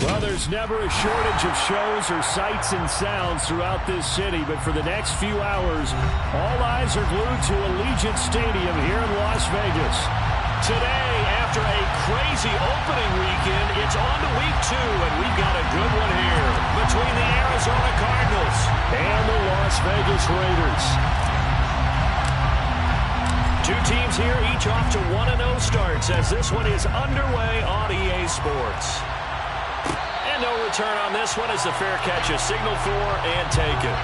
Well, there's never a shortage of shows or sights and sounds throughout this city, but for the next few hours, all eyes are glued to Allegiant Stadium here in Las Vegas. Today, after a crazy opening weekend, it's on to week 2, and we've got a good one here between the Arizona Cardinals and the Las Vegas Raiders. Two teams here, each off to 1-0 starts as this one is underway on EA Sports. And no return on this one as the fair catch is signaled for and taken.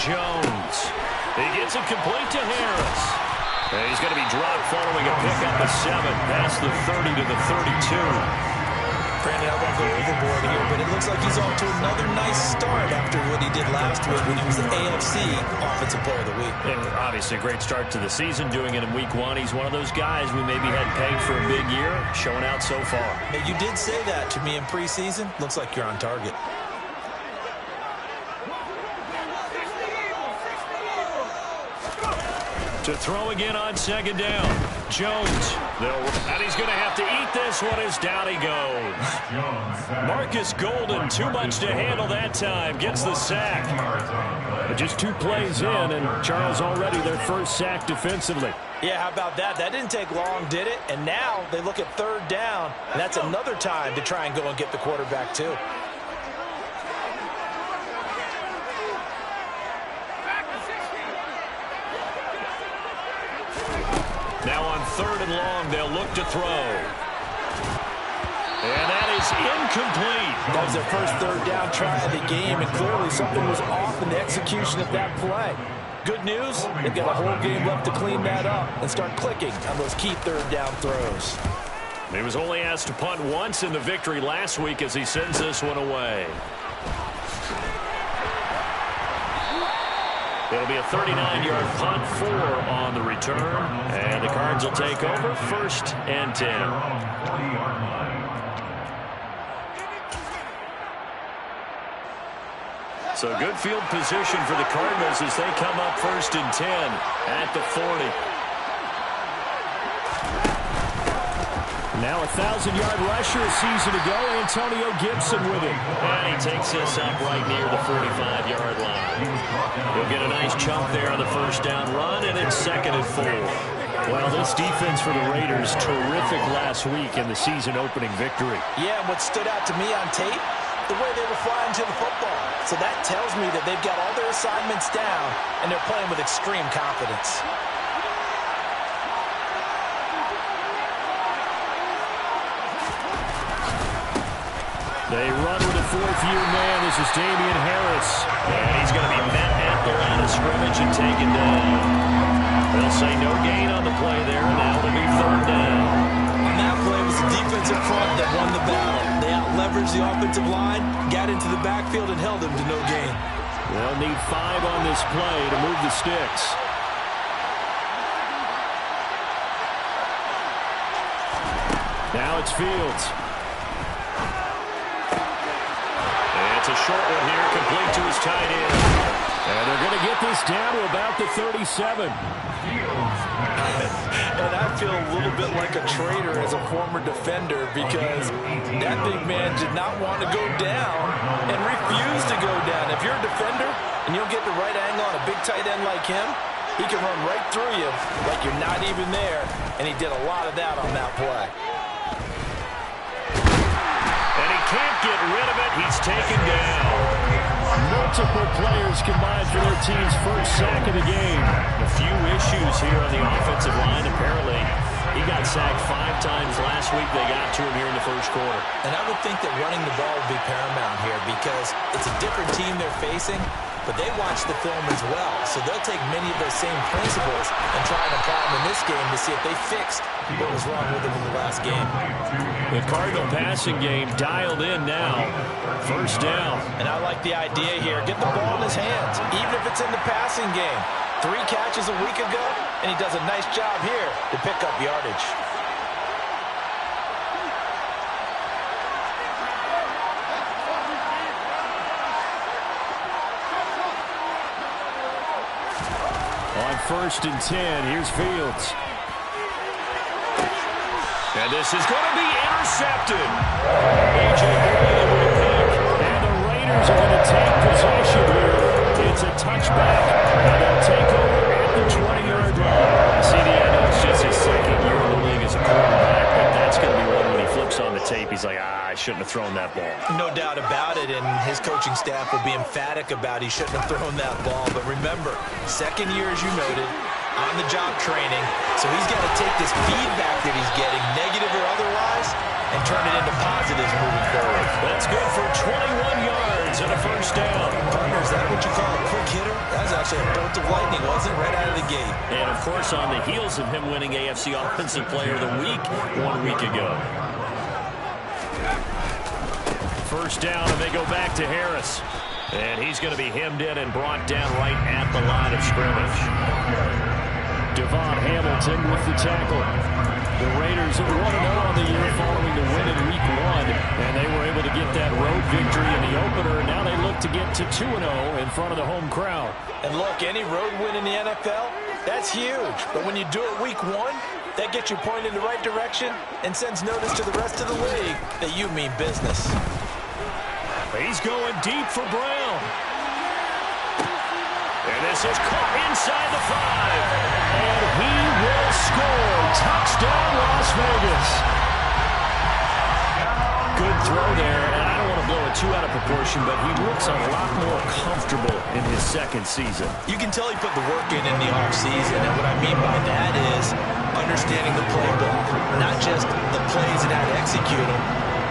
Jones. He gets it complete to Harris. And he's going to be dropped following a pickup of 7 past the 30 to the 32. Brandon, I won't go overboard here, but it looks like he's off to another nice start after what he did last week when he was the AFC Offensive Player of the Week. And obviously a great start to the season, doing it in week 1. He's one of those guys we maybe had pegged for a big year, showing out so far. Now, you did say that to me in preseason. Looks like you're on target. To throw again on second down. Jones. And he's going to have to eat this one as down he goes. Marcus Golden, too much to handle that time. Gets the sack. But just 2 plays in, and Charles already their first sack defensively. Yeah, how about that? That didn't take long, did it? And now they look at 3rd down, and that's another time to try and go and get the quarterback too. Now on 3rd and long, they'll look to throw. And that is incomplete. That was their first 3rd down try of the game, and clearly something was off in the execution of that play. Good news, they've got a whole game left to clean that up and start clicking on those key 3rd down throws. He was only asked to punt once in the victory last week as he sends this one away. It'll be a 39-yard punt, 4 on the return. And the Cards will take over 1st and 10. So good field position for the Cardinals as they come up 1st and 10 at the 40. Now a 1,000-yard rusher a season ago, Antonio Gibson with him. And he takes this up right near the 45-yard line. He'll get a nice chunk there on the 1st down run, and it's 2nd and 4. Well, this defense for the Raiders, terrific last week in the season-opening victory. Yeah, and what stood out to me on tape, the way they were flying to the football. So that tells me that they've got all their assignments down, and they're playing with extreme confidence. They run with a 4th-year man. This is Damian Harris. And he's going to be met at the line of scrimmage and taken down. They'll say no gain on the play there, and now it'll be 3rd down. On that play, it was the defensive front that won the battle. They out-leveraged the offensive line, got into the backfield, and held them to no gain. They'll need 5 on this play to move the sticks. Now it's Fields. It's a short one here, complete to his tight end. And they're going to get this down to about the 37. And I feel a little bit like a traitor as a former defender because that big man did not want to go down and refused to go down. If you're a defender and you don't get the right angle on a big tight end like him, he can run right through you like you're not even there. And he did a lot of that on that play. Can't get rid of it. He's taken down. Multiple players combined for their team's first sack of the game. A few issues here on the offensive line. Apparently, he got sacked 5 times last week. They got to him here in the 1st quarter. And I would think that running the ball would be paramount here because it's a different team they're facing, but they watch the film as well. So they'll take many of those same principles and try and apply them in this game to see if they fixed what was wrong with them in the last game. The Cardinal passing game dialed in now. 1st down. And I like the idea here. Get the ball in his hands, even if it's in the passing game. 3 catches a week ago, and he does a nice job here to pick up yardage. On 1st and 10, here's Fields. And this is going to be intercepted. A.J. Green with a pick. And the Raiders are going to take possession here. It's a touchback, and they'll take over at the 20-yard line. See, I know it's just his second year in the league as a quarterback, but that's going to be one when he flips on the tape. He's like, I shouldn't have thrown that ball. No doubt about it, and his coaching staff will be emphatic about he shouldn't have thrown that ball. But remember, second year, as you noted, on-the-job training, so he's got to take this feedback that he's getting, negative or otherwise, and turn it into positives moving forward. That's good for 21 yards and a first down. Partner, is that what you call a quick hitter? That was actually a bolt of lightning, wasn't it? Right out of the gate. And, of course, on the heels of him winning AFC Offensive Player of the Week 1 week ago. First down, and they go back to Harris. And he's going to be hemmed in and brought down right at the line of scrimmage. Devon Hamilton with the tackle. The Raiders 1-0 on the year following the win in Week 1. And they were able to get that road victory in the opener. And now they look to get to 2-0 in front of the home crowd. And look, any road win in the NFL, that's huge. But when you do it Week 1, that gets you pointed in the right direction and sends notice to the rest of the league that you mean business. He's going deep for Brown. And this is caught inside the 5. And he will score. Touchdown, Las Vegas. Good throw there. And I don't want to blow it too out of proportion, but he looks a lot more comfortable in his second season. You can tell he put the work in the offseason. And what I mean by that is understanding the playbook. Not just the plays and how to execute them,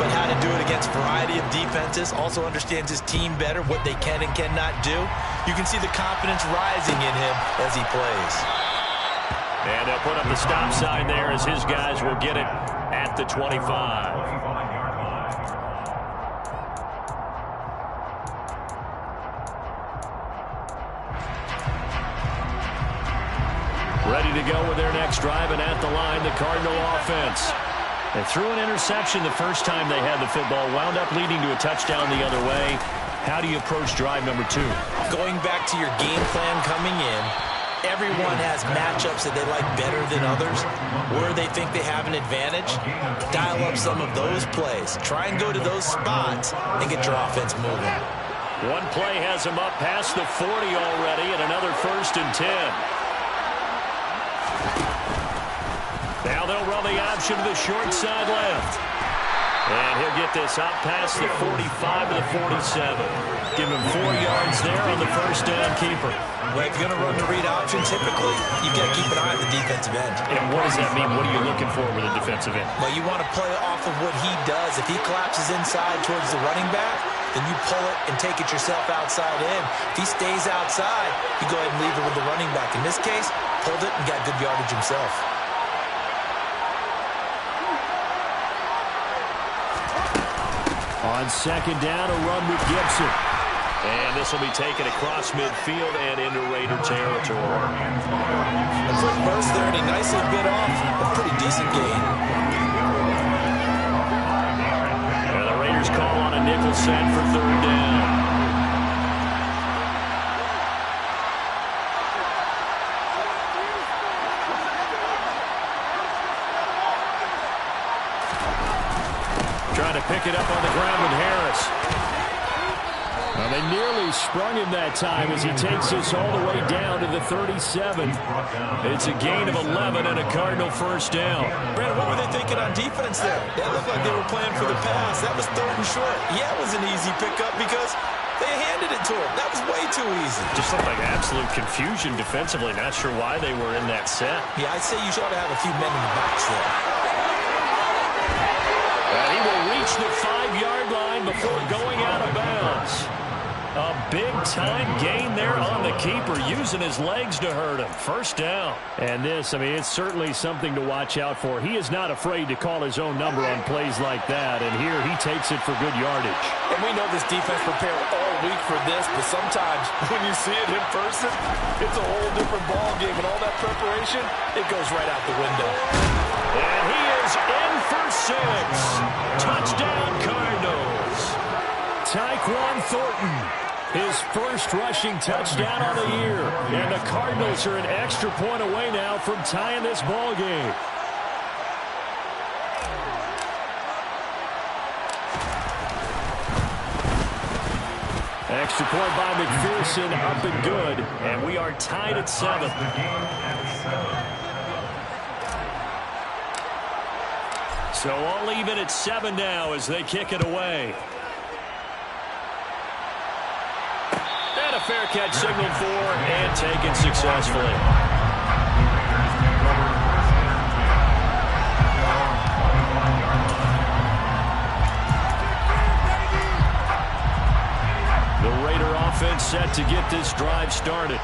but how to do it against a variety of defenses. Also understands his team better, what they can and cannot do. You can see the confidence rising in him as he plays. And they'll put up the stop sign there as his guys will get it at the 25. Ready to go with their next drive, and at the line, the Cardinal offense. They threw an interception the first time they had the football, wound up leading to a touchdown the other way. How do you approach drive number 2? Going back to your game plan coming in, everyone has matchups that they like better than others, where they think they have an advantage. Dial up some of those plays. Try and go to those spots and get your offense moving. One play has them up past the 40 already, and another 1st and 10. Now they'll run the option to the short side left. And he'll get this up past the 45 to the 47. Give him 4 yards there on the first down keeper. Well, if you're going to run the read option, typically, you've got to keep an eye on the defensive end. And what does that mean? What are you looking for with a defensive end? Well, you want to play off of what he does. If he collapses inside towards the running back, then you pull it and take it yourself outside in. If he stays outside, you go ahead and leave it with the running back. In this case, pulled it and got good yardage himself. On second down, a run with Gibson. And this will be taken across midfield and into Raider territory. A quick burst there, and he nicely bit off a pretty decent gain. And the Raiders call on a nickel set for 3rd down. Trying to pick it up on the ground with Harris. Well, they nearly sprung him that time as he takes us all the way down to the 37. It's a gain of 11 and a Cardinal first down. Brandon, what were they thinking on defense there? That looked like they were playing for the pass. That was 3rd and short. Yeah, it was an easy pickup because they handed it to him. That was way too easy. Just looked like absolute confusion defensively. Not sure why they were in that set. Yeah, I'd say you ought to have a few men in the box there. And he will reach the 5-yard line before going out of bounds. A big-time gain there on the keeper, using his legs to hurt him. First down. And this, I mean, it's certainly something to watch out for. He is not afraid to call his own number on plays like that, and here he takes it for good yardage. And we know this defense prepared all week for this, but sometimes when you see it in person, it's a whole different ball game, and all that preparation, it goes right out the window. And he is in for 6. Touchdown, Cardinals. Tyquan Thornton, his first rushing touchdown of the year. And the Cardinals are an extra point away now from tying this ball game. Extra point by McPherson, up and good. And we are tied at 7. So all even at 7 now as they kick it away. And a fair catch signaled for and taken successfully. The Raider offense set to get this drive started.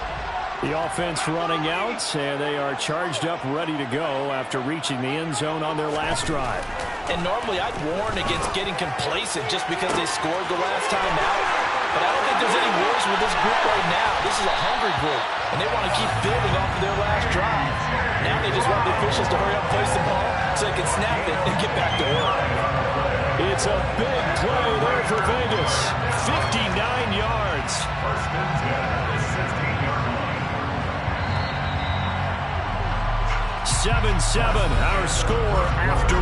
The offense running out, and they are charged up, ready to go after reaching the end zone on their last drive. And normally I'd warn against getting complacent just because they scored the last time out. But I don't think there's any worries with this group right now. This is a hungry group, and they want to keep building off of their last drive. Now they just want the officials to hurry up, place the ball, so they can snap it and get back to work. It's a big play there for Vegas. 59 yards. 7-7, our score after 1.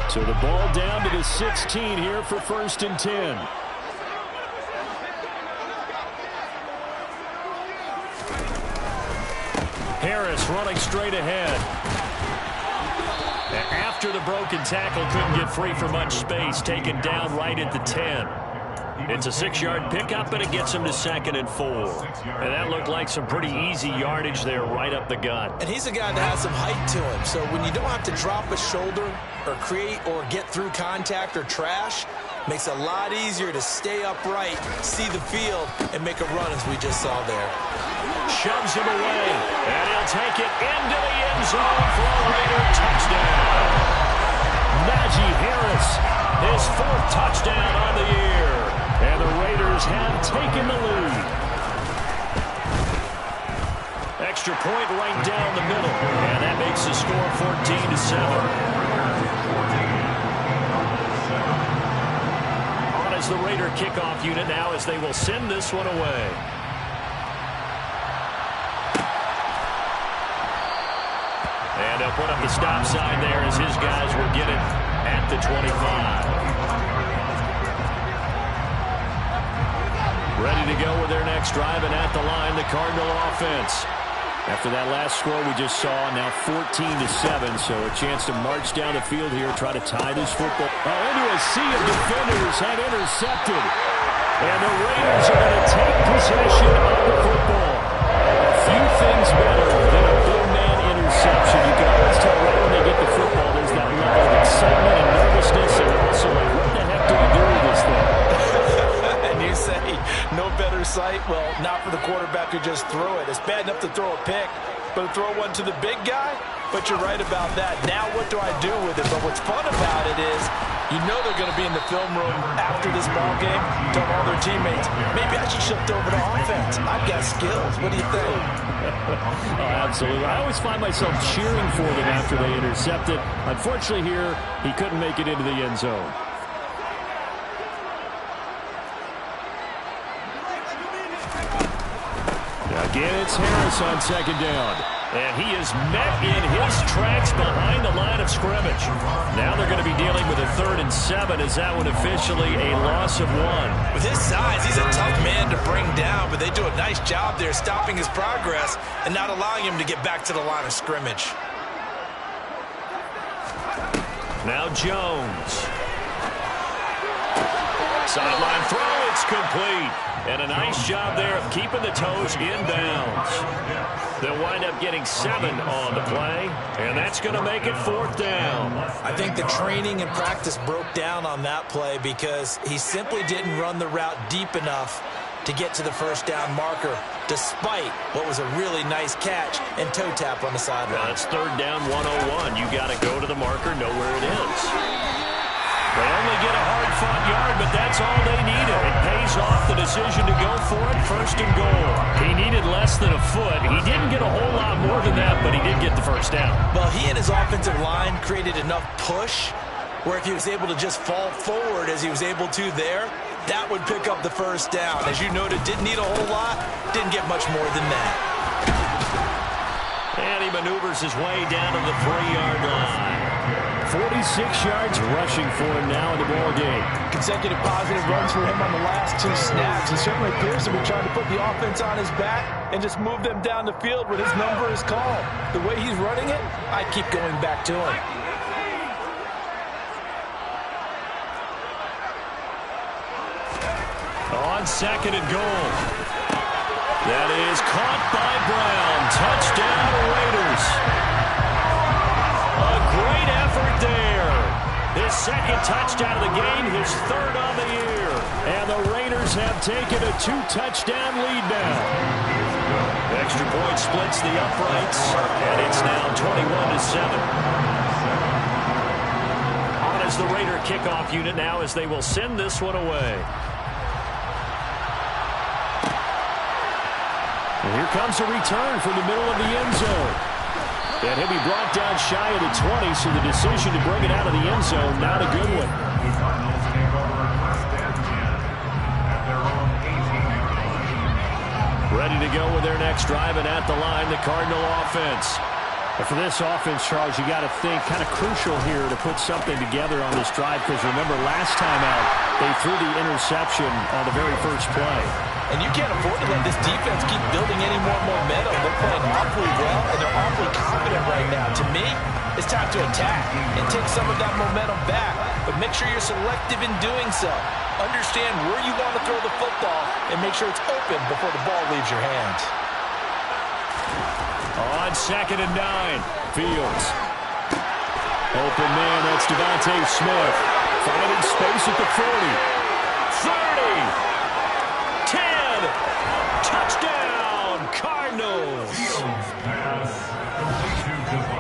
So the ball down to the 16 here for 1st and 10. Harris running straight ahead. After the broken tackle, couldn't get free for much space. Taken down right at the 10. It's a 6-yard pickup, and it gets him to 2nd and 4. And that looked like some pretty easy yardage there right up the gut. And he's a guy that has some height to him. So when you don't have to drop a shoulder or create or get through contact or trash, makes it a lot easier to stay upright, see the field, and make a run as we just saw there. Shoves him away, and he'll take it into the end zone for a Raider touchdown. Najee Harris, his 4th touchdown on the year. And the Raiders have taken the lead. Extra point right down the middle. And that makes the score 14-7. On as the Raider kickoff unit now as they will send this one away. And they'll put up the stop sign there as his guys will get it at the 25. Ready to go with their next drive, and at the line, the Cardinal offense. After that last score we just saw, now 14-7, so a chance to march down the field here, try to tie this football. Into a sea of defenders and intercepted. And the Raiders are going to take possession of the football. A few things better than a big man interception. You can always tell right when they get the football, there's that level of excitement and nervousness, and also like, what the heck do we do with this thing? And you say, no better sight? Well, not for the quarterback who just threw it. It's bad enough to throw a pick, but to throw one to the big guy? But you're right about that. Now what do I do with it? But what's fun about it is you know they're going to be in the film room after this ball game, telling all their teammates, maybe I should shift over to offense. I've got skills. What do you think? Oh, absolutely. I always find myself cheering for them after they intercept it. Unfortunately here, he couldn't make it into the end zone. Again, it's Harris on 2nd down. And he is met in his tracks behind the line of scrimmage. Now they're going to be dealing with a 3rd and 7 as that one officially a loss of 1. With his size, he's a tough man to bring down, but they do a nice job there stopping his progress and not allowing him to get back to the line of scrimmage. Now Jones. Sideline throw, it's complete. And a nice job there of keeping the toes inbounds. They'll wind up getting 7 on the play, and that's going to make it 4th down. I think the training and practice broke down on that play because he simply didn't run the route deep enough to get to the first down marker, despite what was a really nice catch and toe tap on the sideline. It's third down 101. You got to go to the marker, know where it is. They only get a hard-fought yard, but that's all they needed. It pays off the decision to go for it, first and goal. He needed less than a foot. He didn't get a whole lot more than that, but he did get the first down. Well, he and his offensive line created enough push where if he was able to just fall forward as he was able to there, that would pick up the first down. As you noted, didn't need a whole lot, didn't get much more than that. And he maneuvers his way down to the 3-yard line. 46 yards rushing for him now in the ball game. Consecutive positive runs for him on the last 2 snaps. He certainly appears to be trying to put the offense on his back and just move them down the field when his number is called. The way he's running it, I keep going back to him. On second and goal. That is caught by Brown. Touchdown, Raiders. A great effort there. His second touchdown of the game, his third on the year. And the Raiders have taken a 2-touchdown lead now. Extra point splits the uprights, and it's now 21-7. On is the Raider kickoff unit now as they will send this one away. And here comes a return from the middle of the end zone. And he'll be brought down shy of the 20, so the decision to bring it out of the end zone, not a good one. Ready to go with their next drive, and at the line, the Cardinal offense. And for this offense, Charles, you got to think kind of crucial here to put something together on this drive, because remember, last time out, they threw the interception on the very first play. And you can't afford to let this defense keep building any more momentum. They're playing awfully well, and they're awfully confident right now. To me, it's time to attack and take some of that momentum back. But make sure you're selective in doing so. Understand where you want to throw the football and make sure it's open before the ball leaves your hands. On second and 9, Fields. Open man, that's Devontae Smith. Finding space at the 40. 30. 10. Touchdown, Cardinals.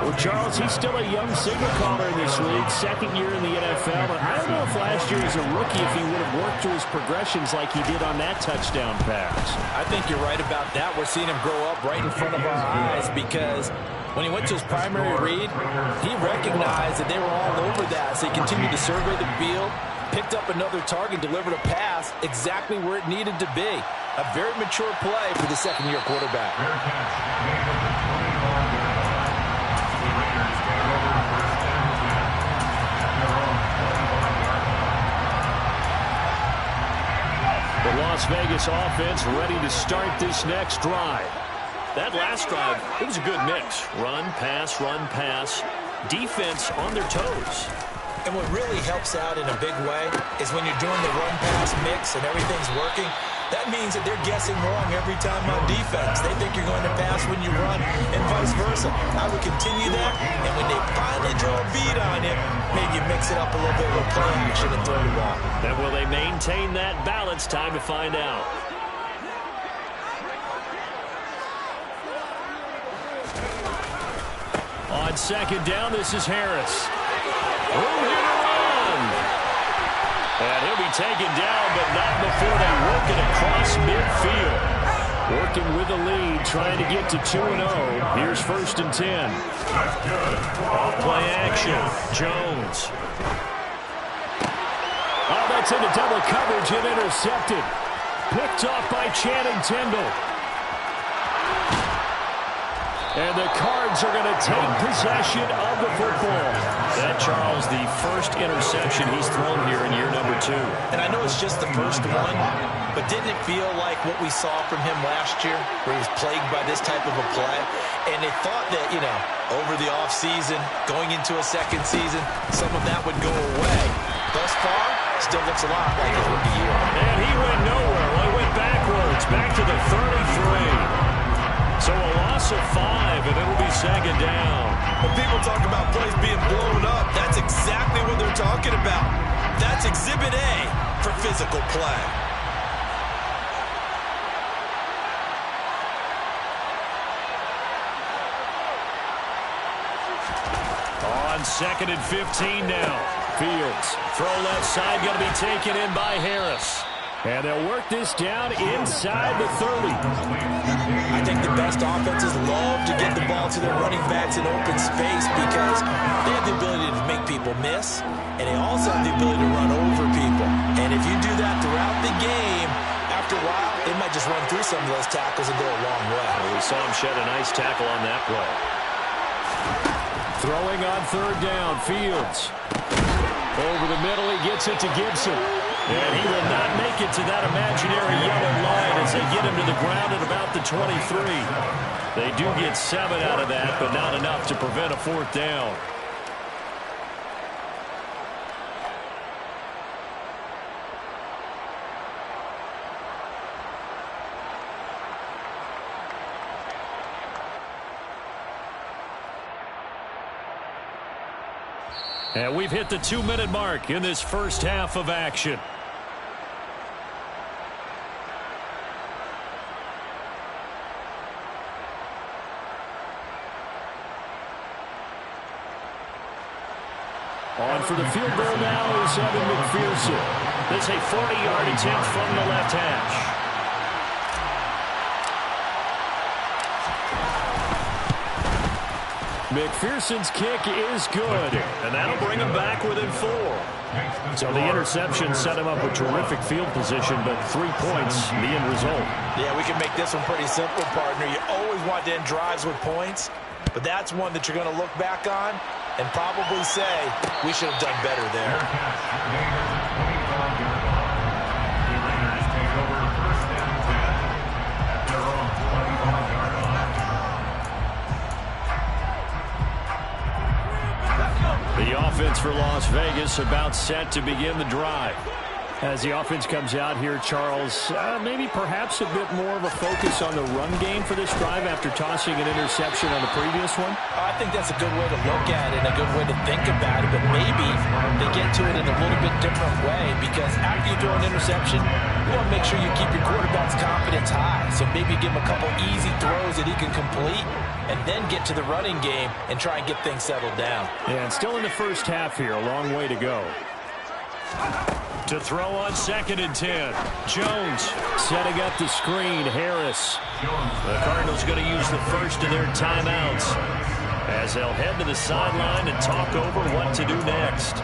Well, Charles, he's still a young signal caller in this league, second year in the NFL. But I don't know if last year as a rookie, if he would have worked through his progressions like he did on that touchdown pass. I think you're right about that. We're seeing him grow up right in front of our eyes, because when he went to his primary read, he recognized that they were all over that. So he continued to survey the field, picked up another target, delivered a pass exactly where it needed to be. A very mature play for the second-year quarterback. The Las Vegas offense ready to start this next drive. That last drive, it was a good mix. Run, pass, defense on their toes. And what really helps out in a big way is when you're doing the run-pass mix and everything's working, that means that they're guessing wrong every time on defense. They think you're going to pass when you run and vice versa. I would continue that, and when they finally draw a beat on you, maybe you mix it up a little bit with play action and throw the ball. Then will they maintain that balance? Time to find out. On second down, this is Harris. Room here to run. And he'll be taken down, but not before they work it across midfield. Working with the lead, trying to get to 2-0. Here's first and 10. Off-play action. Jones. Oh, that's into double coverage and intercepted. Picked off by Channing Tindall. And the Cards are going to take possession of the football. That, Charles, the first interception he's thrown here in year number 2. And I know it's just the first one, but didn't it feel like what we saw from him last year, where he was plagued by this type of a play? And they thought that, you know, over the offseason, going into a second season, some of that would go away. Thus far, still looks a lot like his rookie year. And he went nowhere. Well, he went backwards, back to the 33. So a loss of 5, and it'll be second down. When people talk about plays being blown up, that's exactly what they're talking about. That's Exhibit A for physical play. On 2nd and 15 now. Fields. Throw left side going to be taken in by Harris. And they'll work this down inside the 30. I think the best offenses love to get the ball to their running backs in open space because they have the ability to make people miss, and they also have the ability to run over people. And if you do that throughout the game, after a while, they might just run through some of those tackles and go a long way. Well, we saw him shed a nice tackle on that play. Throwing on 3rd down, Fields. Over the middle, he gets it to Gibson. And he will not make it to that imaginary yellow line as they get him to the ground at about the 23. They do get 7 out of that, but not enough to prevent a 4th down. And we've hit the 2-minute mark in this first half of action. On for the field goal now is Evan McPherson. This is a 40-yard attempt from the left hash. McPherson's kick is good, and that'll bring him back within 4. So the interception set him up with terrific field position, but 3 points, the end result. Yeah, we can make this one pretty simple, partner. You always want to end drives with points, but that's one that you're going to look back on and probably say, we should have done better there. The offense for Las Vegas about set to begin the drive. As the offense comes out here, Charles, maybe perhaps a bit more of a focus on the run game for this drive after tossing an interception on the previous one? I think that's a good way to look at it, a good way to think about it, but maybe they get to it in a little bit different way because after you throw an interception, you want to make sure you keep your quarterback's confidence high. So maybe give him a couple easy throws that he can complete and then get to the running game and try and get things settled down. Yeah, and still in the first half here, a long way to go. To throw on 2nd and 10. Jones setting up the screen. Harris. The Cardinals going to use the first of their timeouts as they'll head to the sideline and talk over what to do next.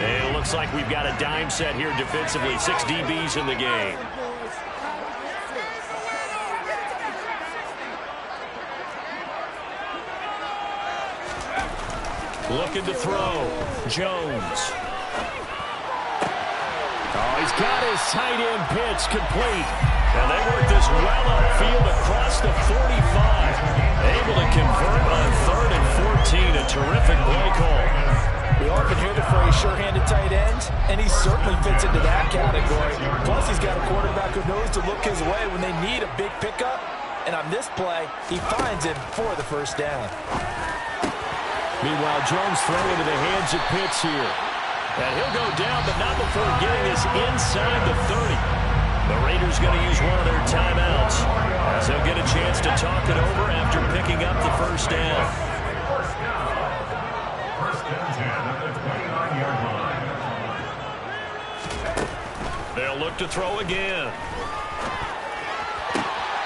And it looks like we've got a dime set here defensively. 6 DBs in the game. Looking to throw. Jones. Oh, he's got his tight end pitch complete. And they work this well upfield across the 45. Able to convert on 3rd and 14. A terrific play call. We often hear the phrase sure-handed tight ends, and he certainly fits into that category. Plus, he's got a quarterback who knows to look his way when they need a big pickup. And on this play, he finds him for the first down. Meanwhile, Jones throwing into the hands of Pitts here. And he'll go down, but not before getting this inside the 30. The Raiders going to use one of their timeouts as they'll get a chance to talk it over after picking up the first down. They'll look to throw again.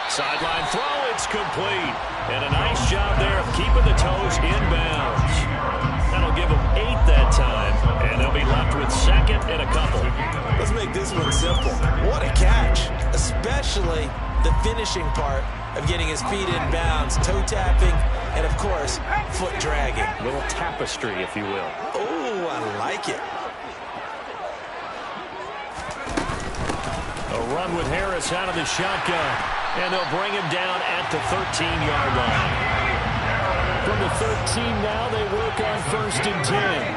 Sideline throw, it's complete. And a nice job there of keeping the toes inbounds. That'll give them 8 that time, and they'll be left with 2nd and a couple. Let's make this one simple. What a catch, especially the finishing part of getting his feet in bounds, toe tapping, and of course, foot dragging. A little tapestry, if you will. Oh, I like it. A run with Harris out of the shotgun. And they'll bring him down at the 13-yard line. From the 13 now, they work on 1st and 10.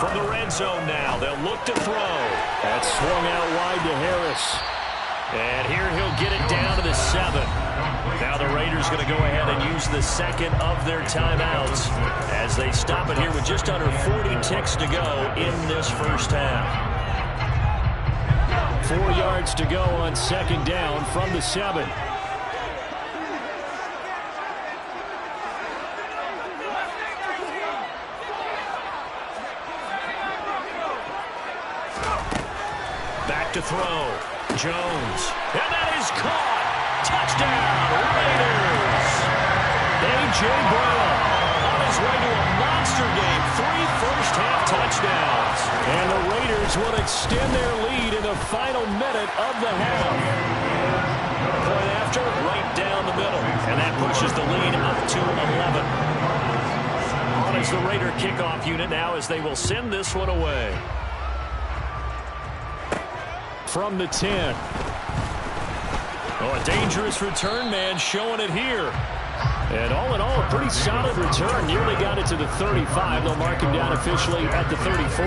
From the red zone now, they'll look to throw. That's swung out wide to Harris. And here he'll get it down to the 7. Now the Raiders going to go ahead and use the 2nd of their timeouts as they stop it here with just under 40 ticks to go in this first half. 4 yards to go on 2nd down from the 7. Back to throw. Jones. And that is caught. Touchdown, Raiders. A.J. Brown on his way to a monster game. 3 first-half touchdowns. And the Raiders will extend their lead in the final minute of the half. Point after, right down the middle. And that pushes the lead up to 11. On is the Raider kickoff unit now as they will send this one away. From the 10. Oh, a dangerous return man showing it here. And all in all, a pretty solid return. Nearly got it to the 35. They'll mark him down officially at the 34.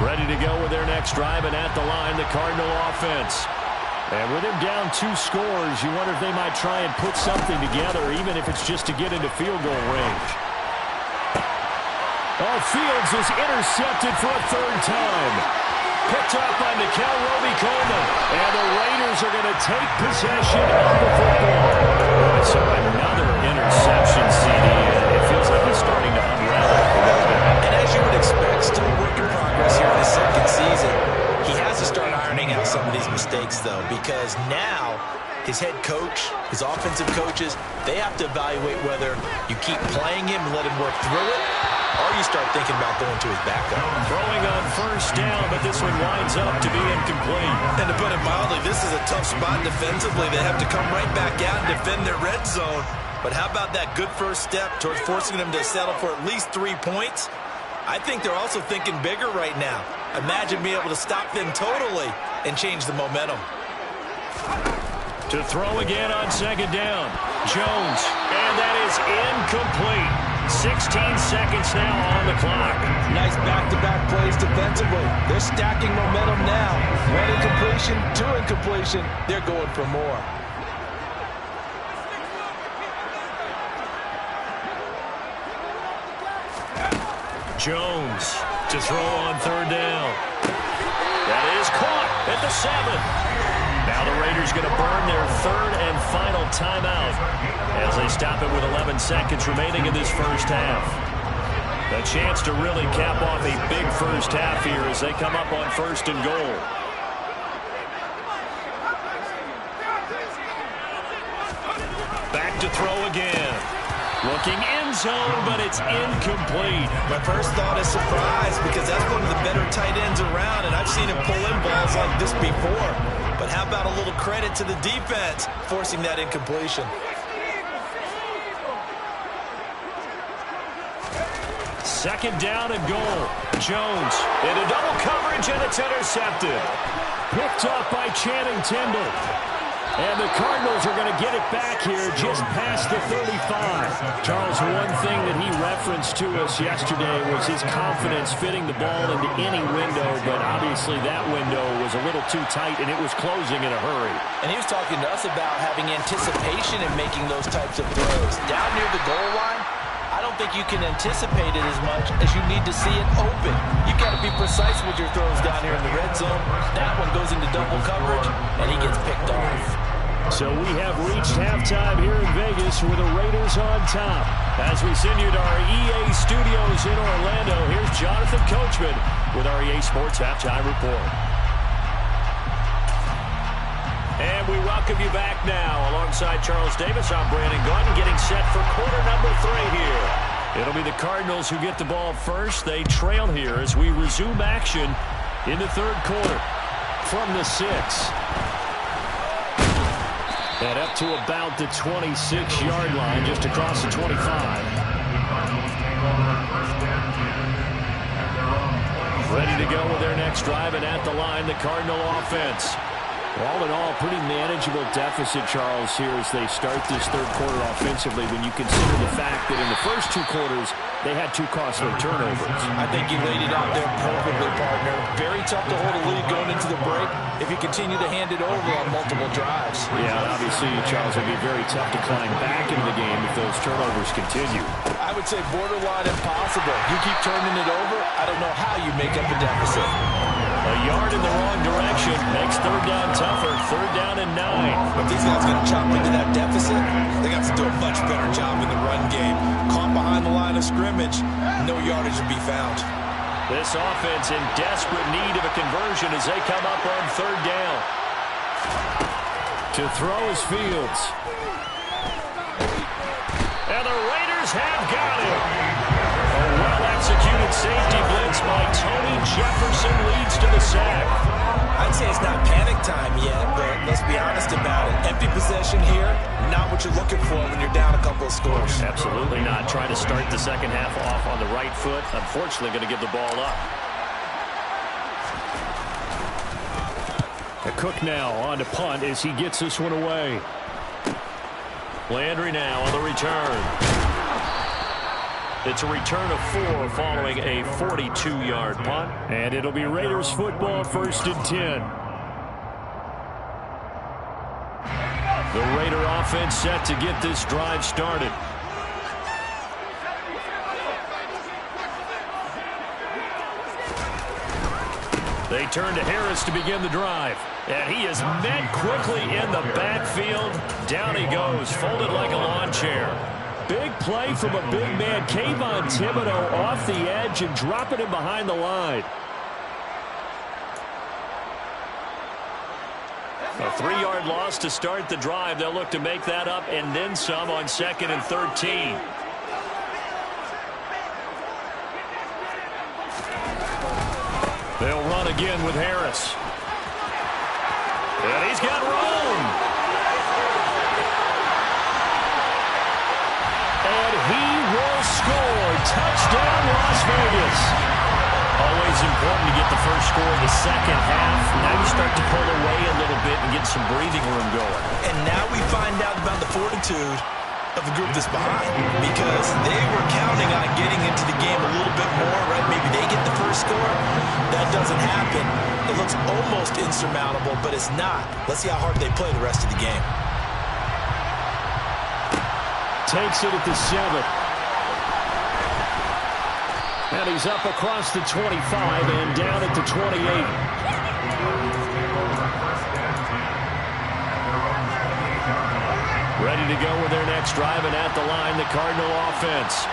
Ready to go with their next drive, and at the line, the Cardinal offense. And with him down 2 scores, you wonder if they might try and put something together, even if it's just to get into field goal range. Oh, Fields is intercepted for a 3rd time. Picked up by Mikel Roby-Coleman. And the Raiders are going to take possession of the football. So another interception, CD. It feels like he's starting to unravel a little bit. And as you would expect, still a work in progress here in his 2nd season. He has to start ironing out some of these mistakes, though, because now his head coach, his offensive coaches, they have to evaluate whether you keep playing him and let him work through it, or you start thinking about going to his backup. Throwing on 1st down, but this one winds up to be incomplete. And to put it mildly, this is a tough spot defensively. They have to come right back out and defend their red zone. But how about that good first step towards forcing them to settle for at least 3 points? I think they're also thinking bigger right now. Imagine being able to stop them totally and change the momentum. To throw again on 2nd down. Jones. And that is incomplete. 16 seconds now on the clock. Nice back-to-back plays defensively. They're stacking momentum now. 1 incompletion, 2 incompletion. They're going for more. Jones to throw on 3rd down. That is caught at the 7. Now the Raiders going to burn their 3rd and final timeout as they stop it with 11 seconds remaining in this first half. A chance to really cap off a big first half here as they come up on 1st and goal. Back to throw again. Looking end zone, but it's incomplete. My first thought is surprise because that's one of the better tight ends around, and I've seen him pull in balls like this before. But how about a little credit to the defense forcing that incompletion? 2nd down and goal. Jones into double coverage, and it's intercepted. Picked up by Channing Tindall. And the Cardinals are going to get it back here just past the 35. Charles, one thing that he referenced to us yesterday was his confidence fitting the ball into any window, but obviously that window was a little too tight, and it was closing in a hurry. And he was talking to us about having anticipation in making those types of throws. Down near the goal line, I don't think you can anticipate it as much as you need to see it open. You've got to be precise with your throws down here in the red zone. That one goes into double coverage, and he gets picked off. So we have reached halftime here in Vegas with the Raiders on top. As we send you to our EA studios in Orlando, here's Jonathan Coachman with our EA Sports Halftime Report. And we welcome you back now. Alongside Charles Davis, I'm Brandon Gaudin, getting set for quarter number 3 here. It'll be the Cardinals who get the ball first. They trail here as we resume action in the 3rd quarter. From the 6. And up to about the 26-yard line, just across the 25. Ready to go with their next drive, and at the line, the Cardinal offense. All in all, pretty manageable deficit, Charles, here as they start this third quarter offensively when you consider the fact that in the first two quarters, they had two costly turnovers. I think you laid it out there perfectly, partner. Very tough to hold a lead going into the break if you continue to hand it over on multiple drives. Yeah, obviously, Charles, it'll be very tough to climb back into the game if those turnovers continue. I would say borderline impossible. You keep turning it over, I don't know how you make up a deficit. A yard in the wrong direction makes third down tougher. Third down and 9. If these guys going to chop into that deficit, they got to do a much better job in the run game. Caught behind the line of scrimmage, no yardage to be found. This offense in desperate need of a conversion as they come up on third down. To throw is Fields. And the Raiders have got him. A well-executed safety blitz by Tony Jefferson leads to the sack. I'd say it's not panic time yet, but let's be honest about it. Empty possession here, not what you're looking for when you're down a couple of scores. Absolutely not. Trying to start the second half off on the right foot. Unfortunately, going to give the ball up. A Cook now on to punt as he gets this one away. Landry now on the return. It's a return of 4 following a 42-yard punt. And it'll be Raiders football, 1st and 10. The Raider offense set to get this drive started. They turn to Harris to begin the drive. And he is met quickly in the backfield. Down he goes, folded like a lawn chair. Big play from a big man. Kayvon Thibodeau off the edge and dropping him behind the line. A 3-yard loss to start the drive. They'll look to make that up and then some on 2nd and 13. They'll run again with Harris. And he's got room. And he will score. Touchdown, Las Vegas. Always important to get the first score of the second half. Now you start to pull away a little bit and get some breathing room going. And now we find out about the fortitude of the group that's behind, because they were counting on getting into the game a little bit more, right? Maybe they get the first score. That doesn't happen. It looks almost insurmountable, but it's not. Let's see how hard they play the rest of the game. Takes it at the 7. And he's up across the 25 and down at the 28. Ready to go with their next drive, and at the line, the Cardinal offense.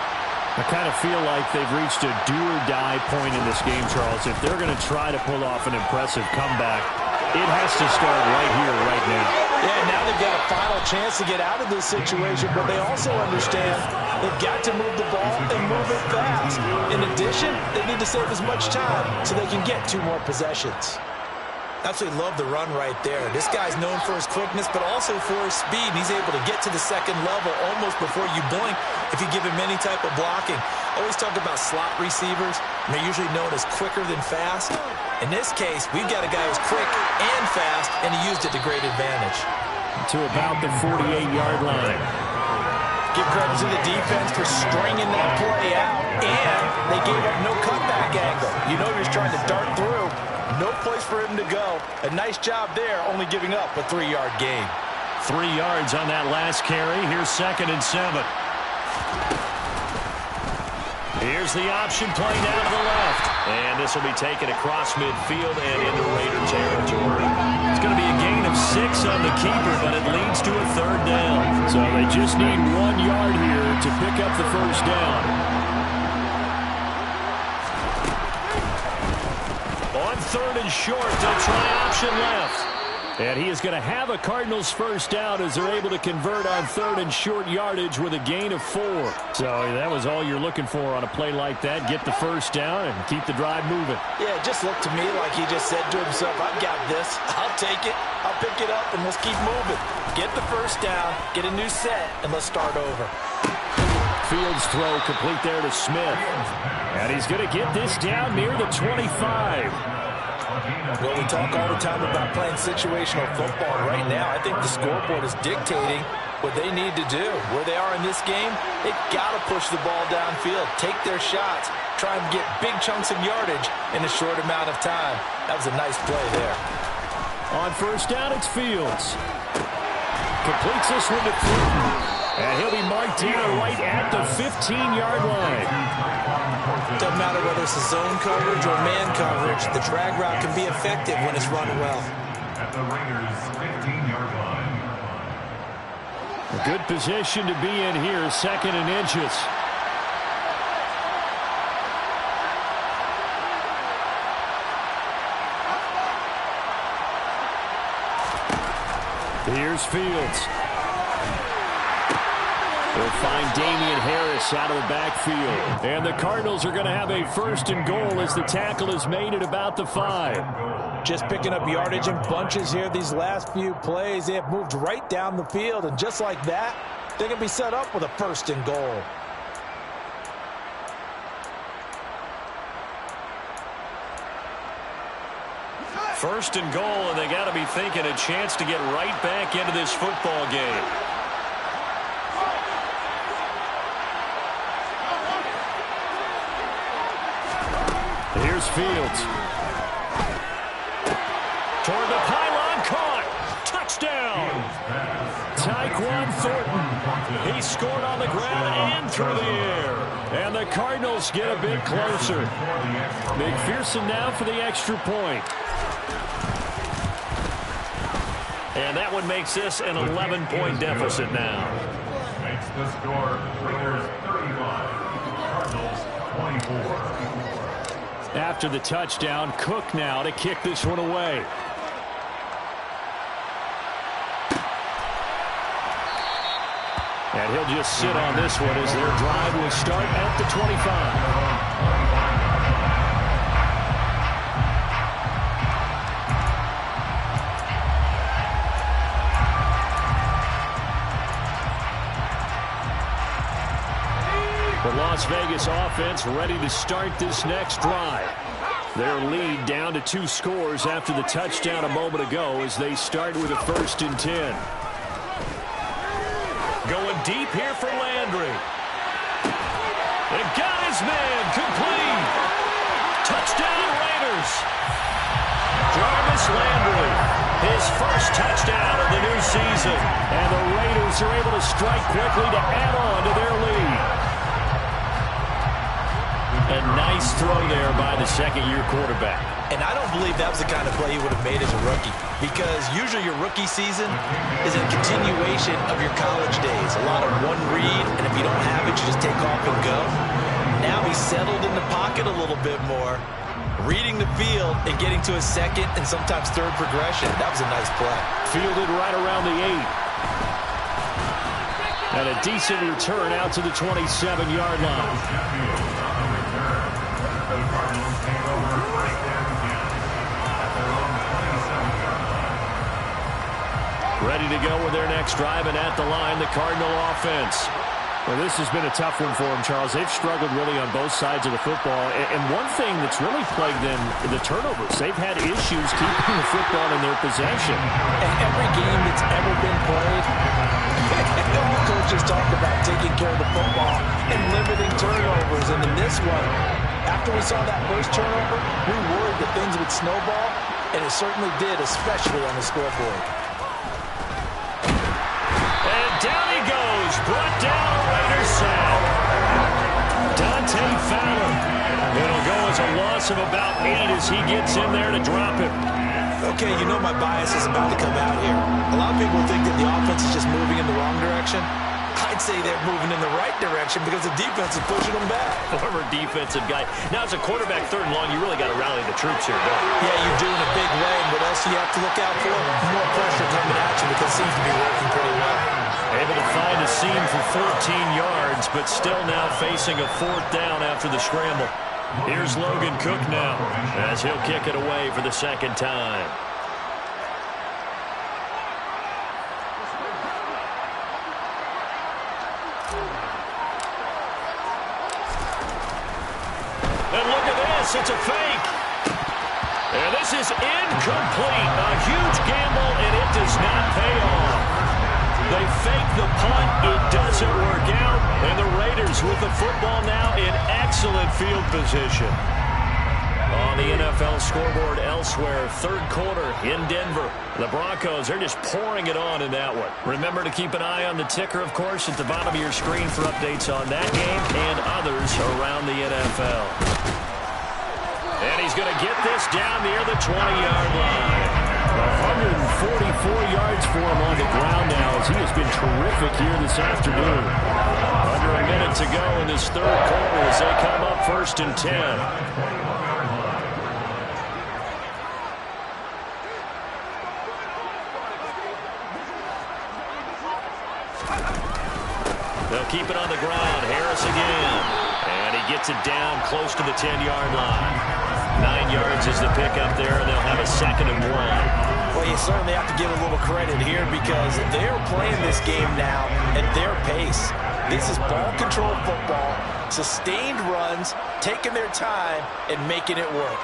I kind of feel like they've reached a do-or-die point in this game, Charles. If they're going to try to pull off an impressive comeback, it has to start right here, right now. Yeah, now they've got a final chance to get out of this situation, but they also understand they've got to move the ball and move it fast. In addition, they need to save as much time so they can get 2 more possessions. Absolutely love the run right there. This guy's known for his quickness, but also for his speed. And he's able to get to the second level almost before you blink if you give him any type of blocking. Always talk about slot receivers, and they're usually known as quicker than fast. In this case, we've got a guy who's quick and fast, and he used it to great advantage. To about the 48-yard line. Give credit to the defense for stringing that play out, and they gave up no cutback angle. You know he was trying to dart through. No place for him to go. A nice job there, only giving up a 3-yard gain. 3 yards on that last carry. Here's 2nd and 7. Here's the option play now to the left. And this will be taken across midfield and into Raider territory. It's going to be a gain of 6 on the keeper, but it leads to a 3rd down. So they just need 1 yard here to pick up the first down. On 3rd and short, they'll try option left. And he is going to have a Cardinals first down as they're able to convert on 3rd and short yardage with a gain of 4. So that was all you're looking for on a play like that. Get the first down and keep the drive moving. Yeah, it just looked to me like he just said to himself, I've got this. I'll take it. I'll pick it up, and let's keep moving. Get the first down, get a new set, and let's start over. Fields throw complete there to Smith. And he's going to get this down near the 25. Well, we talk all the time about playing situational football. Right now, I think the scoreboard is dictating what they need to do. Where they are in this game, they've got to push the ball downfield, take their shots, try and get big chunks of yardage in a short amount of time. That was a nice play there. On first down, it's Fields. Completes this one to Fulton. And he'll be marked down right at the 15-yard line. Doesn't matter whether it's a zone coverage or man coverage, the drag route can be effective when it's run well. At the Raiders' 15-yard line. A good position to be in here, 2nd and inches. Here's Fields. They'll find Damian Harris out of the backfield. And the Cardinals are going to have a 1st and goal as the tackle is made at about the 5. Just picking up yardage in bunches here these last few plays. They have moved right down the field, and just like that, they can be set up with a 1st and goal. First and goal, and they got to be thinking a chance to get right back into this football game. Here's Fields. Toward the pylon, caught. Touchdown. Tyquan Thornton. He scored on the ground and through the air. And the Cardinals get a bit closer. McPherson now for the extra point. And that one makes this an 11-point deficit now. Makes the score Raiders 35, Cardinals 24. After the touchdown, Cook now to kick this one away. And he'll just sit on this one as their drive will start at the 25. The Las Vegas offense ready to start this next drive. Their lead down to 2 scores after the touchdown a moment ago as they start with a 1st and 10. Going deep here for Landry. And got his man complete. Touchdown Raiders. Jarvis Landry, his first touchdown of the new season. And the Raiders are able to strike quickly to add on to their lead. A nice throw there by the 2nd-year quarterback. And I don't believe that was the kind of play he would have made as a rookie, because usually your rookie season is a continuation of your college days. A lot of one read, and if you don't have it, you just take off and go. Now he's settled in the pocket a little bit more, reading the field and getting to a 2nd and sometimes 3rd progression. That was a nice play. Fielded right around the 8. And a decent return out to the 27-yard line. Ready to go with their next drive, and at the line, the Cardinal offense. Well, this has been a tough one for them, Charles. They've struggled really on both sides of the football. And one thing that's really plagued them, the turnovers. They've had issues keeping the football in their possession. And every game that's ever been played, the coaches talk about taking care of the football and limiting turnovers. And in this one, after we saw that first turnover, we worried that things would snowball, and it certainly did, especially on the scoreboard. Down he goes, brought down a Raiders sack. Dante Fowler. It'll go as a loss of about 8 as he gets in there to drop it. Okay, you know my bias is about to come out here. A lot of people think that the offense is just moving in the wrong direction. I'd say they're moving in the right direction because the defense is pushing them back. Former defensive guy. Now, as a quarterback 3rd and long, you really got to rally the troops here, don't you? Yeah, you're doing a big way. And what else do you have to look out for? More pressure coming at you because it seems to be working pretty well. Able to find a seam for 14 yards, but still now facing a 4th down after the scramble. Here's Logan Cook now as he'll kick it away for the 2nd time. And look at this, it's a fake. And this is incomplete. A huge gamble, and it does not pay off. They fake the punt. It doesn't work out. And the Raiders with the football now in excellent field position. On the NFL scoreboard elsewhere, third quarter in Denver. The Broncos are just pouring it on in that one. Remember to keep an eye on the ticker, of course, at the bottom of your screen for updates on that game and others around the NFL. And he's going to get this down near the 20-yard line. 144 yards for him on the ground now as he has been terrific here this afternoon. Under a minute to go in this third quarter as they come up 1st and 10. They'll keep it on the ground. Harris again. And he gets it down close to the 10-yard line. 9 yards is the pickup there, and they'll have a 2nd and 1. Well, you certainly have to give a little credit here because they're playing this game now at their pace. This is ball control football, sustained runs, taking their time, and making it work.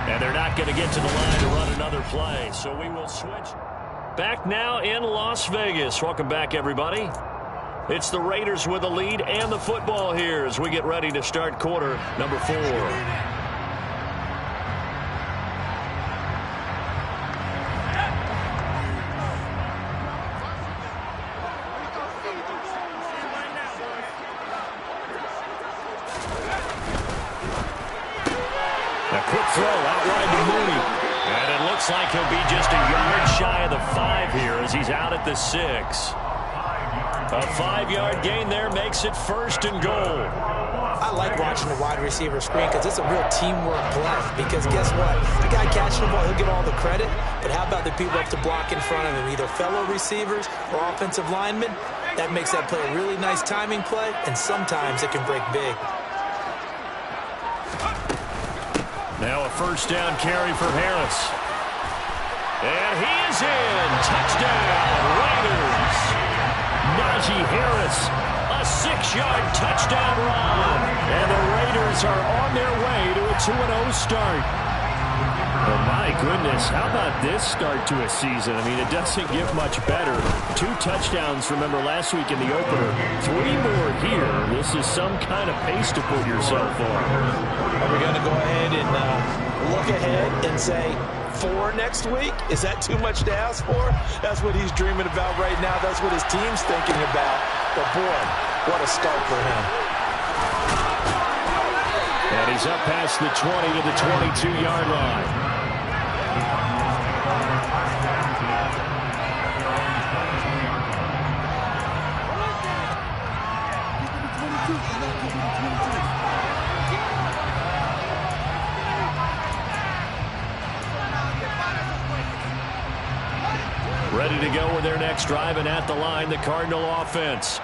And they're not going to get to the line to run another play, so we will switch. Back now in Las Vegas. Welcome back, everybody. It's the Raiders with the lead and the football here as we get ready to start quarter number 4. A quick throw out wide to Mooney. And it looks like he'll be just a yard shy of the 5 here as he's out at the 6. A 5-yard gain there makes it 1st and goal. I like watching the wide receiver screen because it's a real teamwork play. Because guess what? The guy catching the ball, he'll get all the credit. But how about the people up to block in front of him, either fellow receivers or offensive linemen? That makes that play a really nice timing play, and sometimes it can break big. Now a 1st down carry for Harris. And he is in. Touchdown, Raiders. Najee Harris, a 6-yard touchdown run. And the Raiders are on their way to a 2-0 start. Oh, my goodness. How about this start to a season? I mean, it doesn't get much better. 2 touchdowns, remember, last week in the opener. 3 more here. This is some kind of pace to put yourself on. Are we going to go ahead and look ahead and say 4 next week? Is that too much to ask for? That's what he's dreaming about right now. That's what his team's thinking about. But, boy, what a start for him. And he's up past the 20 to the 22-yard line. Ready to go with their next drive, and at the line, the Cardinal offense.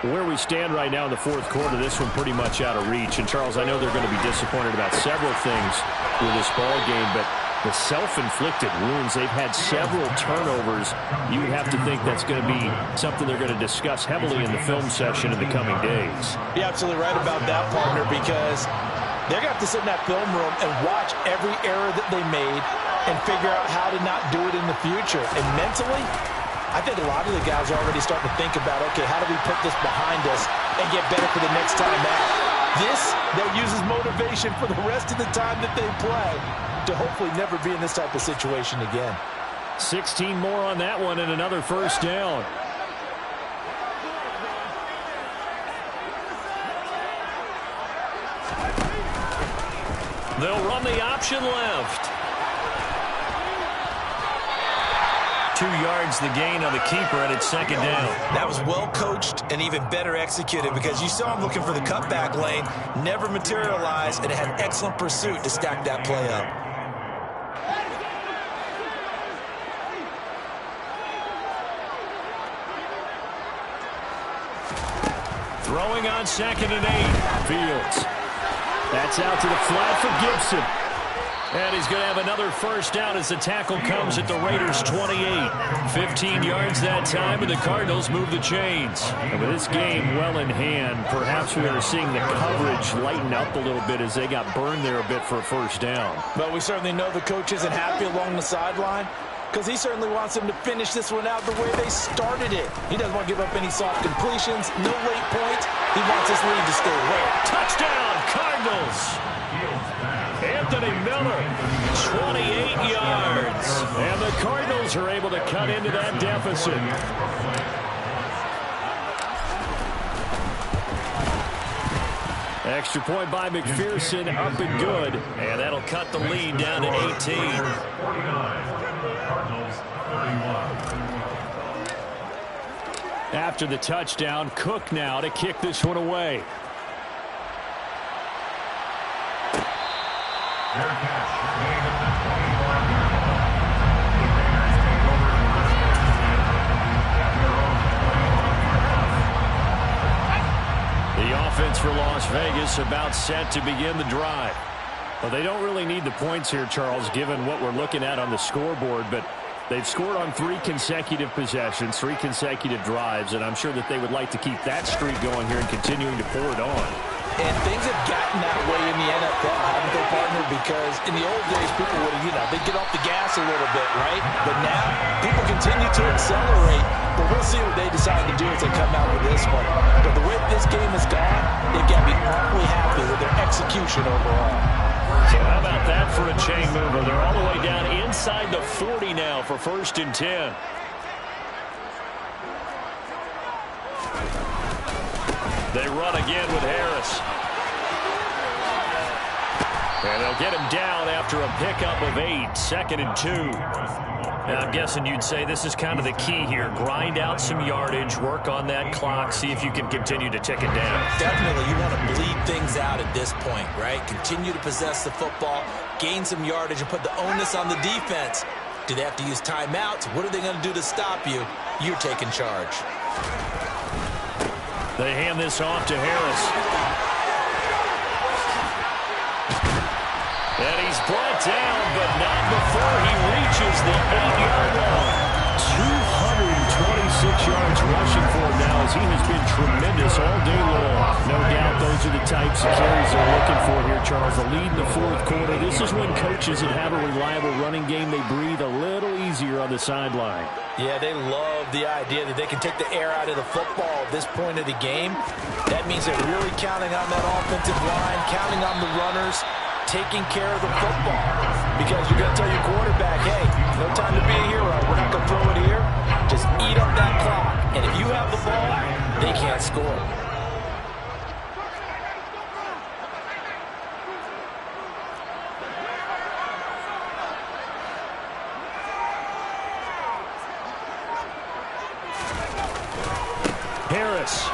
Where we stand right now in the 4th quarter, this one pretty much out of reach. And, Charles, I know they're going to be disappointed about several things with this ball game, but the self-inflicted wounds, they've had several turnovers. You would have to think that's going to be something they're going to discuss heavily in the film session in the coming days. You're absolutely right about that, partner, because they're going to have to sit in that film room and watch every error that they made and figure out how to not do it in the future. And mentally, I think a lot of the guys are already starting to think about, okay, how do we put this behind us and get better for the next time out? This, they'll use as motivation for the rest of the time that they play to hopefully never be in this type of situation again. 16 more on that one and another 1st down. They'll run the option left. 2 yards the gain on the keeper, and it's 2nd down. That was well coached and even better executed because you saw him looking for the cutback lane, never materialized, and had excellent pursuit to stack that play up. Throwing on 2nd and 8. Fields. That's out to the flat for Gibson. And he's going to have another first down as the tackle comes at the Raiders' 28. 15 yards that time, and the Cardinals move the chains. And with this game well in hand, perhaps we are seeing the coverage lighten up a little bit as they got burned there a bit for a first down. But we certainly know the coach isn't happy along the sideline, because he certainly wants them to finish this one out the way they started it. He doesn't want to give up any soft completions, no late points. He wants this lead to stay away. Touchdown, Cardinals! Anthony Miller, 28 yards. And the Cardinals are able to cut into that deficit. Extra point by McPherson, up and good. And that'll cut the lead down to 18. After the touchdown, Cook now to kick this one away. The offense for Las Vegas about set to begin the drive. Well, they don't really need the points here, Charles, given what we're looking at on the scoreboard, but they've scored on 3 consecutive possessions, 3 consecutive drives, and I'm sure that they would like to keep that streak going here and continuing to pour it on. And things have gotten that way in the NFL, haven't they, partner? Because in the old days, people would, they'd get off the gas a little bit, right? But now, people continue to accelerate. But we'll see what they decide to do as they come out with this one. But the way this game has gone, they've got to be awfully happy with their execution overall. So how about that for a chain mover? They're all the way down inside the 40 now for 1st and 10. They run again with Harris. And they'll get him down after a pickup of 8, 2nd and 2. Now, I'm guessing you'd say this is kind of the key here. Grind out some yardage, work on that clock, see if you can continue to tick it down. Definitely, you want to bleed things out at this point, right? Continue to possess the football, gain some yardage, and put the onus on the defense. Do they have to use timeouts? What are they going to do to stop you? You're taking charge. They hand this off to Harris. And he's brought down, but not before he reaches the 8-yard line. 226 yards rushing for him now as he has been tremendous all day long. No doubt those are the types of carries they're looking for here, Charles. The lead in the 4th quarter. This is when coaches that have a reliable running game, they breathe a little easier on the sideline. Yeah, they love the idea that they can take the air out of the football at this point of the game. That means they're really counting on that offensive line, counting on the runners, taking care of the football. Because you're going to tell your quarterback, hey, no time to be a hero. We're not going to throw it here. Just eat up that clock. And if you have the ball, they can't score. Harris.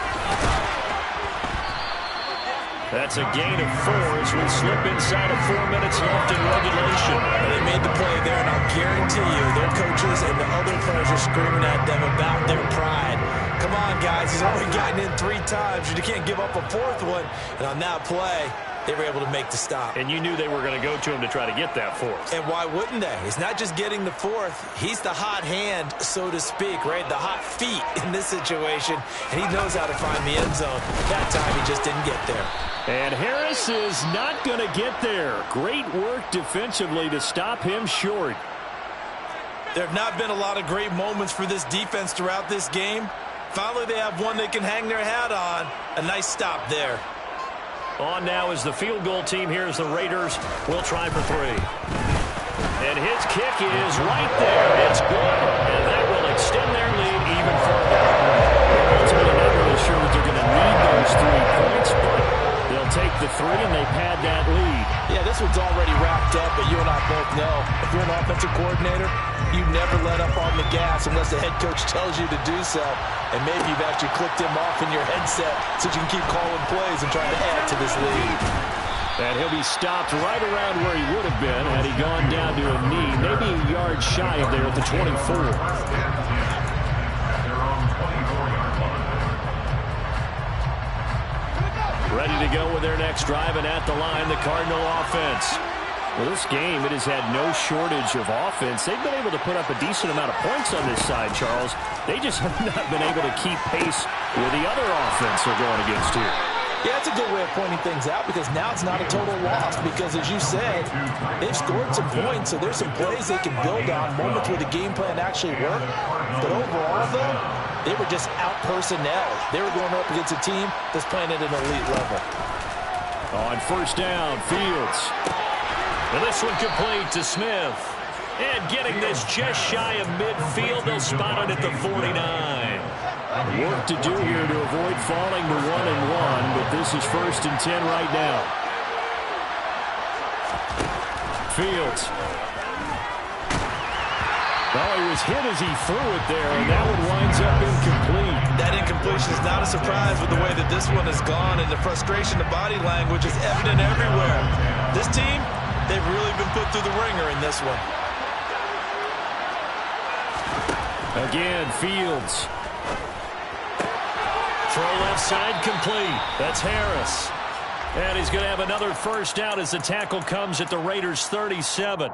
That's a gain of 4 as we slip inside of 4 minutes left in regulation. They made the play there, and I'll guarantee you their coaches and the other players are screaming at them about their pride. Come on, guys. He's only gotten in 3 times. You can't give up a 4th one. And on that play, they were able to make the stop. And you knew they were going to go to him to try to get that 4th. And why wouldn't they? It's not just getting the 4th. He's the hot hand, so to speak, right? The hot feet in this situation. And he knows how to find the end zone. That time, he just didn't get there. And Harris is not going to get there. Great work defensively to stop him short. There have not been a lot of great moments for this defense throughout this game. Finally, they have one they can hang their hat on. A nice stop there. On now is the field goal team here as the Raiders will try for 3. And his kick is right there. It's good. And that will extend their lead even further. They're ultimately not really sure that they're going to need those 3 points, but they'll take the 3 and they pad that lead. Yeah, this one's already wrapped up, but you and I both know if you're an offensive coordinator, you never let up on the gas unless the head coach tells you to do so. And maybe you've actually clicked him off in your headset so you can keep calling plays and trying to add to this lead. And he'll be stopped right around where he would have been had he gone down to a knee, maybe a yard shy of there at the 24. Ready to go with their next drive, and at the line, the Cardinal offense. Well, this game, it has had no shortage of offense. They've been able to put up a decent amount of points on this side, Charles. They just have not been able to keep pace with the other offense they're going against here. Yeah, that's a good way of pointing things out because now it's not a total loss because, as you said, they've scored some points, so there's some plays they can build on, moments where the game plan actually worked. But overall, though, they were just out-personnel. They were going up against a team that's playing at an elite level. On first down, Fields. And this one complete to Smith. And getting this just shy of midfield, they'll spot it at the 49. Work to do here to avoid falling to 1-1, but this is 1st and 10 right now. Fields. Well, he was hit as he threw it there, and that one winds up incomplete. That incompletion is not a surprise with the way that this one has gone, and the frustration, the body language is evident everywhere. This team, they've really been put through the ringer in this one. Again, Fields. Throw left side complete. That's Harris. And he's going to have another first down as the tackle comes at the Raiders' 37.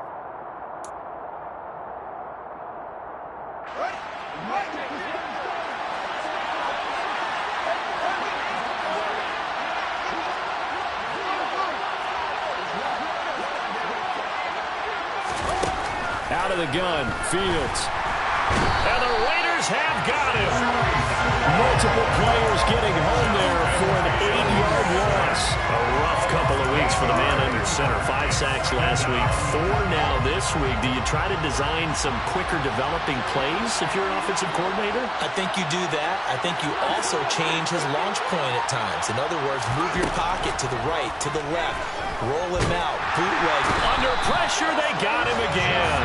Out of the gun, Fields. And the Raiders have got him. Multiple players getting home there for an 8-yard loss. A rough couple of weeks for the man under center. 5 sacks last week, 4 now this week. Do you try to design some quicker developing plays if you're an offensive coordinator? I think you do that. I think you also change his launch point at times. In other words, move your pocket to the right, to the left, roll him out, bootleg. Under pressure, they got him again.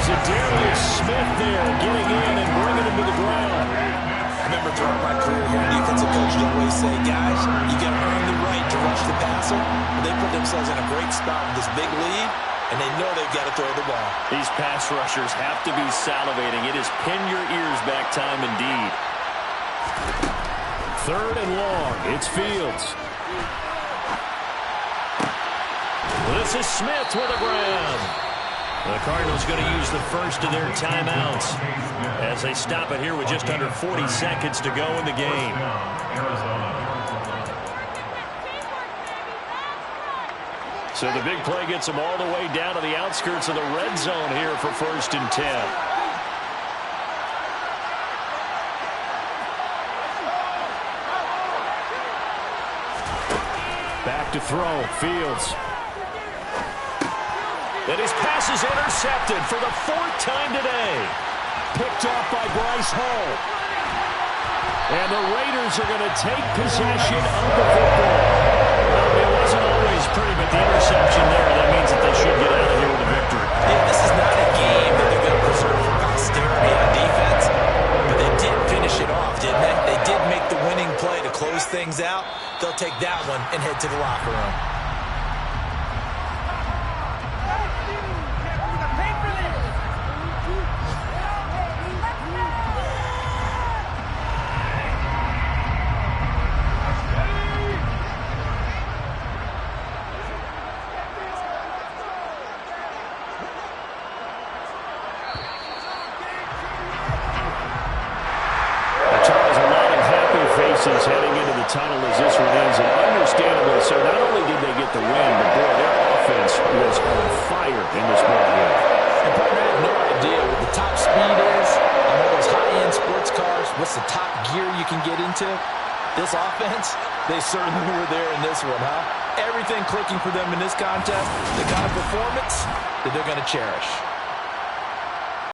Zadarius Smith there getting in and bringing him to the ground. I remember throughout my career here, defensive coaches always say, guys, you got to earn the right to rush the passer. They put themselves in a great spot with this big lead, and they know they've got to throw the ball. These pass rushers have to be salivating. It is pin your ears back time indeed. 3rd and long. It's Fields. This is Smith with the ground. The Cardinals going to use the first of their timeouts as they stop it here with just under 40 seconds to go in the game. So the big play gets them all the way down to the outskirts of the red zone here for 1st and 10. Back to throw, Fields. And his pass is intercepted for the 4th time today. Picked off by Bryce Hall. And the Raiders are going to take possession of the football. Well, it wasn't always pretty, but the interception there, that means that they should get out of here with a victory. Yeah, this is not a game that they're going to preserve for posterity on defense, but they did finish it off, didn't they? They did make the winning play to close things out. They'll take that one and head to the locker room. Heading into the tunnel as this one ends, and understandably so. Not only did they get the win, but boy, their offense was on fire in this ball game. And partner, I have no idea what the top speed is on all those high-end sports cars. What's the top gear you can get into? This offense, they certainly were there in this one, huh? Everything clicking for them in this contest, the kind of performance that they're going to cherish.